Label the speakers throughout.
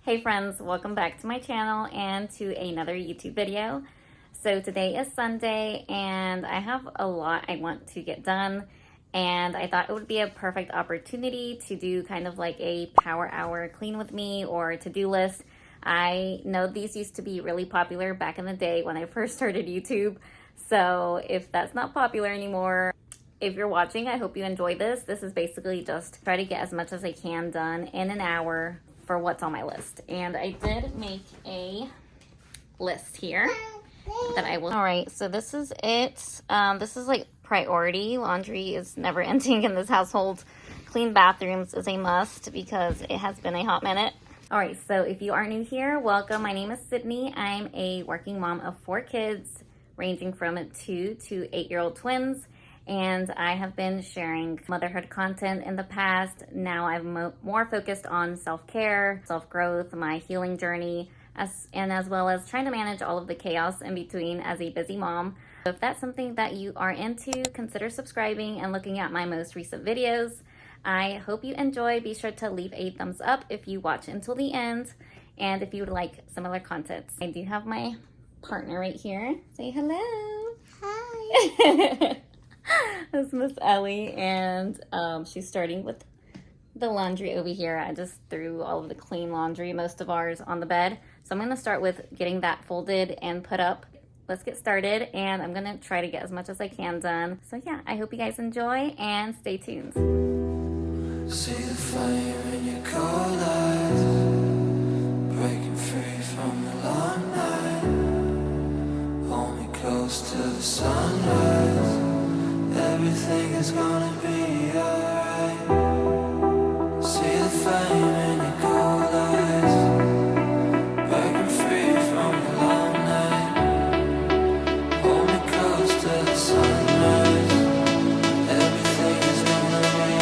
Speaker 1: Hey friends, welcome back to my channel and to another YouTube video. So today is Sunday and I have a lot I want to get done, and I thought it would be a perfect opportunity to do kind of like a power hour clean with me or to-do list. I know these used to be really popular back in the day when I first started YouTube. So if that's not popular anymore, if you're watching, I hope you enjoy this. This is basically just try to get as much as I can done in an hour for what's on my list. And I did make a list here that I will. All right, so this is it. This is like priority. Laundry is never ending in this household. Clean bathrooms is a must because it has been a hot minute. All right, so if you are new here, welcome. My name is Sydney. I'm a working mom of 4 kids, ranging from 2 to 8-year-old twins. And I have been sharing motherhood content in the past. Now I'm more focused on self-care, self-growth, my healing journey, as well as trying to manage all of the chaos in between as a busy mom. So if that's something that you are into, consider subscribing and looking at my most recent videos. I hope you enjoy. Be sure to leave a thumbs up if you watch until the end, and if you would like similar content. I do have my partner right here. Say hello.
Speaker 2: Hi.
Speaker 1: This is Miss Ellie, and she's starting with the laundry over here. I just threw all of the clean laundry, most of ours, on the bed. So I'm going to start with getting that folded and put up. Let's get started, and I'm going to try to get as much as I can done. So yeah, I hope you guys enjoy, and stay tuned.
Speaker 3: See the flame in your cold eyes, breaking free from the long night. Hold me close to the sunrise. Everything is gonna be alright. See the flame in your cold eyes, breaking free from the long night. Hold me close to the sunrise. Everything is gonna be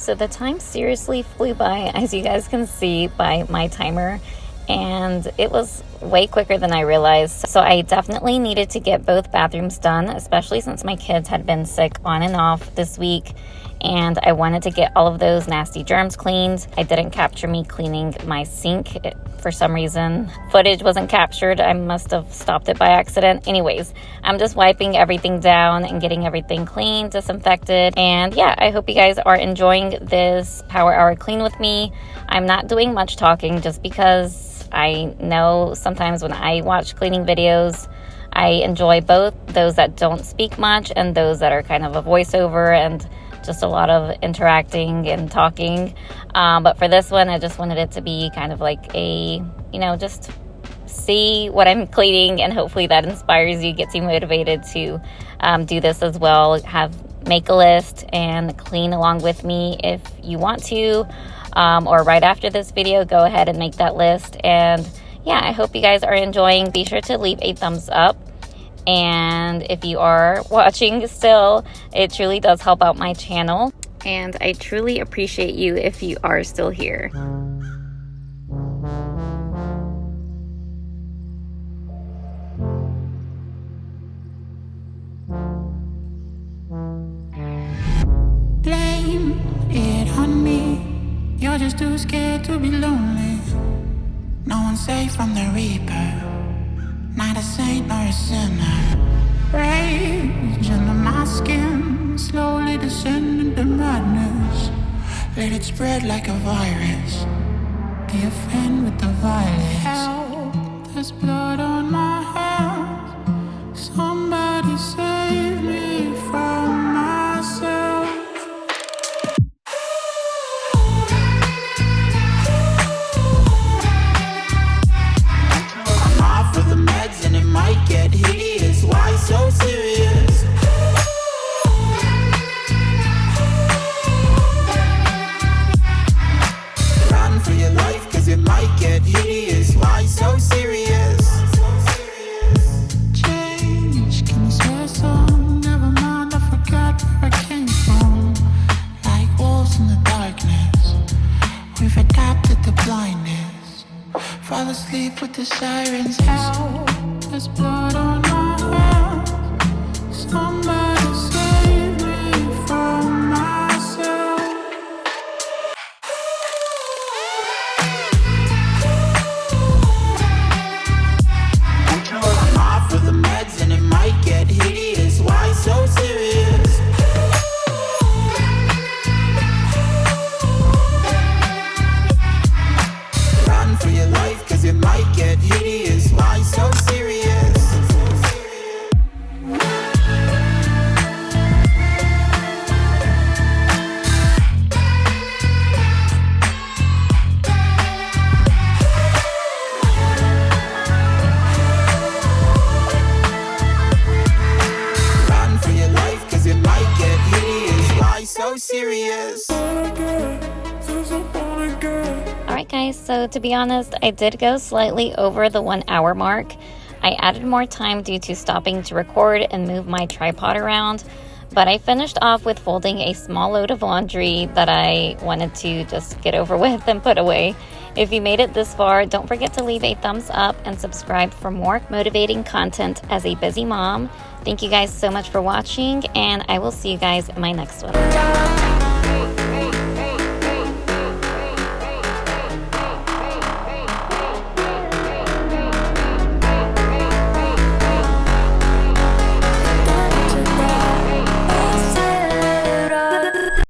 Speaker 1: so the time seriously flew by, as you guys can see by my timer, and it was way quicker than I realized. So I definitely needed to get both bathrooms done, especially since my kids had been sick on and off this week, and I wanted to get all of those nasty germs cleaned. I didn't capture me cleaning my sink. For some reason, footage wasn't captured. I must have stopped it by accident. Anyways, I'm just wiping everything down and getting everything clean, disinfected. And yeah, I hope you guys are enjoying this Power Hour clean with me. I'm not doing much talking just because I know sometimes when I watch cleaning videos, I enjoy both those that don't speak much and those that are kind of a voiceover and just a lot of interacting and talking. But for this one, I just wanted it to be kind of like a, just see what I'm cleaning, and hopefully that inspires you, gets you motivated to do this as well. Make a list and clean along with me if you want to, or right after this video, go ahead and make that list. And yeah, I hope you guys are enjoying. Be sure to leave a thumbs up. And if you are watching still, it truly does help out my channel. And I truly appreciate you if you are still here.
Speaker 4: Blame it on me. You're just too scared to be lonely. No one's safe from the reaper. Not a saint nor a sinner. Rage under my skin, slowly descend into madness. Let it spread like a virus. Be a friend with the violence. Help, there's blood on my hands. Somebody save me from myself. I'm off of the meds and it might get hideous. Why so serious? Run for your life, cause it might get hideous. Why so serious? Change, can you swear some? Never mind, I forgot where I came from. Like wolves in the darkness, we've adapted to blindness. Fall asleep with the sirens out. There's blood on my hands. Somebody save me from myself. I'm off of the meds and it might get hideous. Why so serious? Run for your life, cause it might get hideous. Why so serious? Run for your life, cause it might get hideous. Why so serious?
Speaker 1: Alright guys, so to be honest, I did go slightly over the 1 hour mark. I added more time due to stopping to record and move my tripod around, but I finished off with folding a small load of laundry that I wanted to just get over with and put away. If you made it this far, don't forget to leave a thumbs up and subscribe for more motivating content as a busy mom. Thank you guys so much for watching, and I will see you guys in my next one.